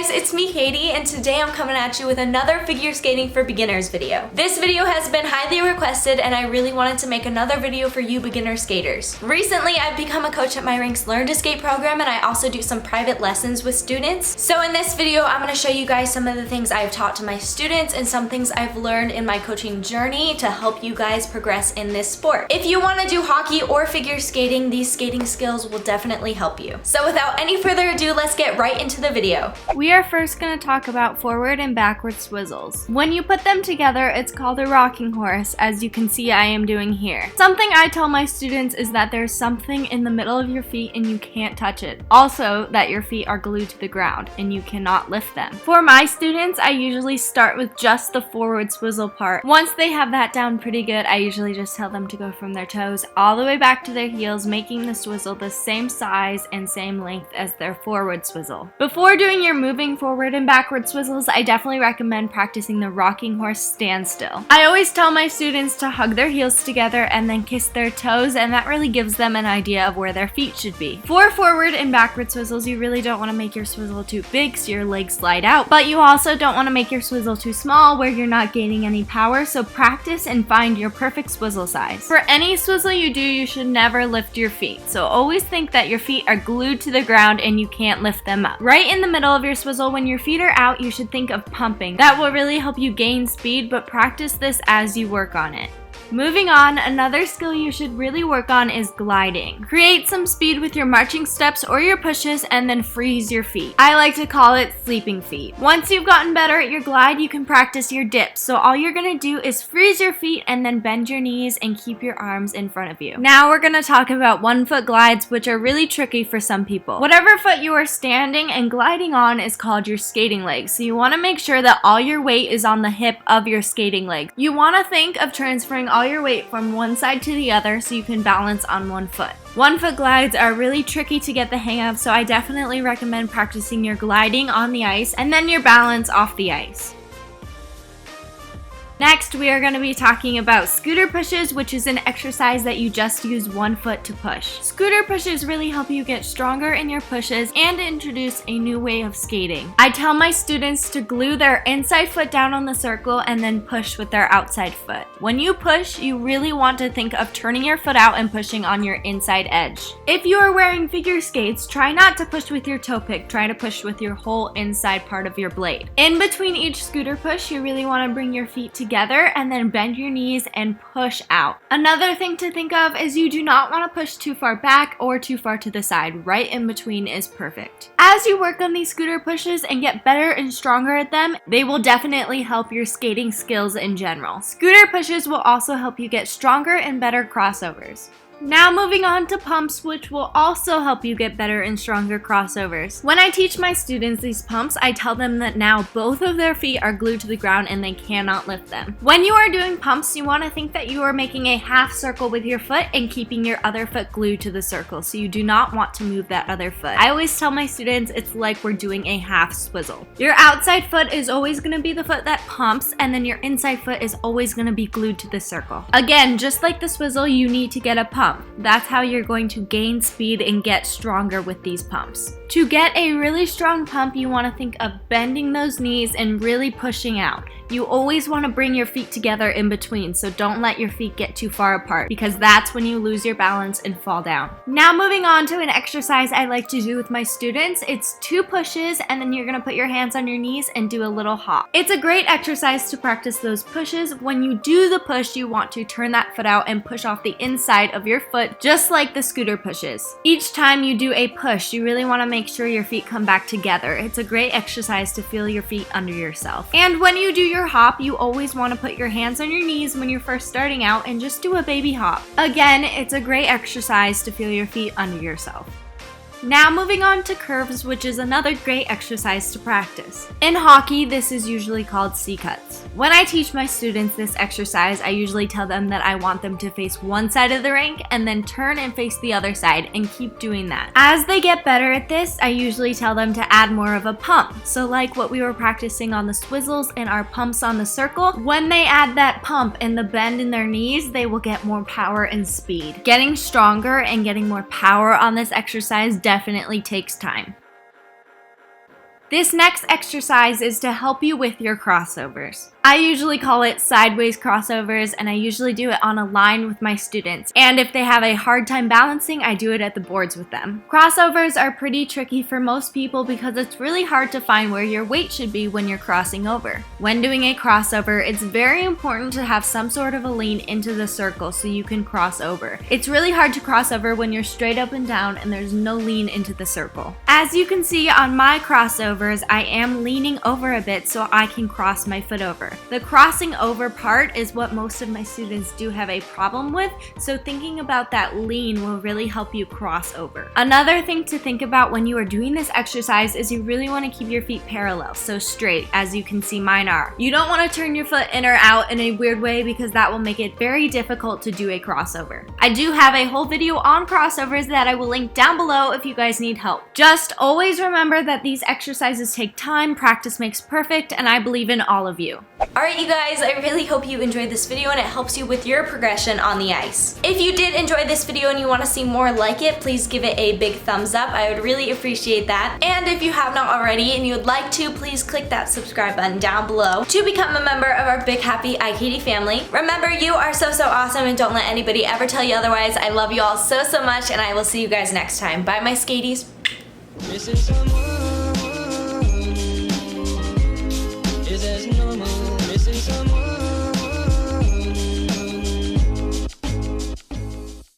guys, it's me Katie, and today I'm coming at you with another figure skating for beginners video. This video has been highly requested and I really wanted to make another video for you beginner skaters. Recently, I've become a coach at my Rink's Learn to Skate program, and I also do some private lessons with students. So in this video, I'm going to show you guys some of the things I've taught to my students and some things I've learned in my coaching journey to help you guys progress in this sport. If you want to do hockey or figure skating, these skating skills will definitely help you. So without any further ado, let's get right into the video. We are first going to talk about forward and backward swizzles. When you put them together, it's called a rocking horse, as you can see I am doing here. Something I tell my students is that there's something in the middle of your feet and you can't touch it. Also, that your feet are glued to the ground and you cannot lift them. For my students, I usually start with just the forward swizzle part. Once they have that down pretty good, I usually just tell them to go from their toes all the way back to their heels, making the swizzle the same size and same length as their forward swizzle. Before doing your moving forward and backward swizzles, I definitely recommend practicing the rocking horse standstill. I always tell my students to hug their heels together and then kiss their toes, and that really gives them an idea of where their feet should be. For forward and backward swizzles, you really don't want to make your swizzle too big so your legs slide out, but you also don't want to make your swizzle too small where you're not gaining any power, so practice and find your perfect swizzle size. For any swizzle you do, you should never lift your feet, so always think that your feet are glued to the ground and you can't lift them up. Right in the middle of your swizzle, when your feet are out, you should think of pumping. That will really help you gain speed, but practice this as you work on it. Moving on, another skill you should really work on is gliding. Create some speed with your marching steps or your pushes and then freeze your feet. I like to call it sleeping feet. Once you've gotten better at your glide, you can practice your dips. So all you're gonna do is freeze your feet and then bend your knees and keep your arms in front of you. Now we're gonna talk about 1 foot glides, which are really tricky for some people. Whatever foot you are standing and gliding on is called your skating leg. So you wanna make sure that all your weight is on the hip of your skating leg. You wanna think of transferring all your weight from one side to the other so you can balance on 1 foot. 1 foot glides are really tricky to get the hang of, so I definitely recommend practicing your gliding on the ice and then your balance off the ice. Next, we are going to be talking about scooter pushes, which is an exercise that you just use 1 foot to push. Scooter pushes really help you get stronger in your pushes and introduce a new way of skating. I tell my students to glue their inside foot down on the circle and then push with their outside foot. When you push, you really want to think of turning your foot out and pushing on your inside edge. If you are wearing figure skates, try not to push with your toe pick, try to push with your whole inside part of your blade. In between each scooter push, you really want to bring your feet together and then bend your knees and push out. Another thing to think of is you do not want to push too far back or too far to the side. Right in between is perfect. As you work on these scooter pushes and get better and stronger at them, they will definitely help your skating skills in general. Scooter pushes will also help you get stronger and better crossovers. Now moving on to pumps, which will also help you get better and stronger crossovers. When I teach my students these pumps, I tell them that now both of their feet are glued to the ground and they cannot lift them. When you are doing pumps, you want to think that you are making a half circle with your foot and keeping your other foot glued to the circle, so you do not want to move that other foot. I always tell my students it's like we're doing a half swizzle. Your outside foot is always going to be the foot that pumps, and then your inside foot is always going to be glued to the circle. Again, just like the swizzle, you need to get a pump. That's how you're going to gain speed and get stronger with these pumps. To get a really strong pump, you want to think of bending those knees and really pushing out. You always want to bring your feet together in between, so don't let your feet get too far apart because that's when you lose your balance and fall down. Now moving on to an exercise I like to do with my students. It's 2 pushes and then you're going to put your hands on your knees and do a little hop. It's a great exercise to practice those pushes. When you do the push, you want to turn that foot out and push off the inside of your foot just like the scooter pushes. Each time you do a push, you really want to make sure your feet come back together. It's a great exercise to feel your feet under yourself. And when you do your hop, you always want to put your hands on your knees when you're first starting out and just do a baby hop. Again, it's a great exercise to feel your feet under yourself. Now moving on to curves, which is another great exercise to practice. In hockey, this is usually called C-cuts. When I teach my students this exercise, I usually tell them that I want them to face one side of the rink and then turn and face the other side and keep doing that. As they get better at this, I usually tell them to add more of a pump. So like what we were practicing on the Swizzles and our pumps on the circle, when they add that pump and the bend in their knees, they will get more power and speed. Getting stronger and getting more power on this exercise definitely takes time. This next exercise is to help you with your crossovers. I usually call it sideways crossovers, and I usually do it on a line with my students. And if they have a hard time balancing, I do it at the boards with them. Crossovers are pretty tricky for most people because it's really hard to find where your weight should be when you're crossing over. When doing a crossover, it's very important to have some sort of a lean into the circle so you can cross over. It's really hard to cross over when you're straight up and down and there's no lean into the circle. As you can see on my crossovers, I am leaning over a bit so I can cross my foot over. The crossing over part is what most of my students do have a problem with, so thinking about that lean will really help you cross over. Another thing to think about when you are doing this exercise is you really want to keep your feet parallel, so straight, as you can see mine are. You don't want to turn your foot in or out in a weird way because that will make it very difficult to do a crossover. I do have a whole video on crossovers that I will link down below if you guys need help. Just always remember that these exercises take time, practice makes perfect, and I believe in all of you. Alright you guys, I really hope you enjoyed this video and it helps you with your progression on the ice. If you did enjoy this video and you want to see more like it, please give it a big thumbs up. I would really appreciate that. And if you have not already and you would like to, please click that subscribe button down below to become a member of our big happy iKatie family. Remember, you are so awesome and don't let anybody ever tell you otherwise. I love you all so much and I will see you guys next time. Bye my Skaties. Missing someone, is as normal. Missing someone.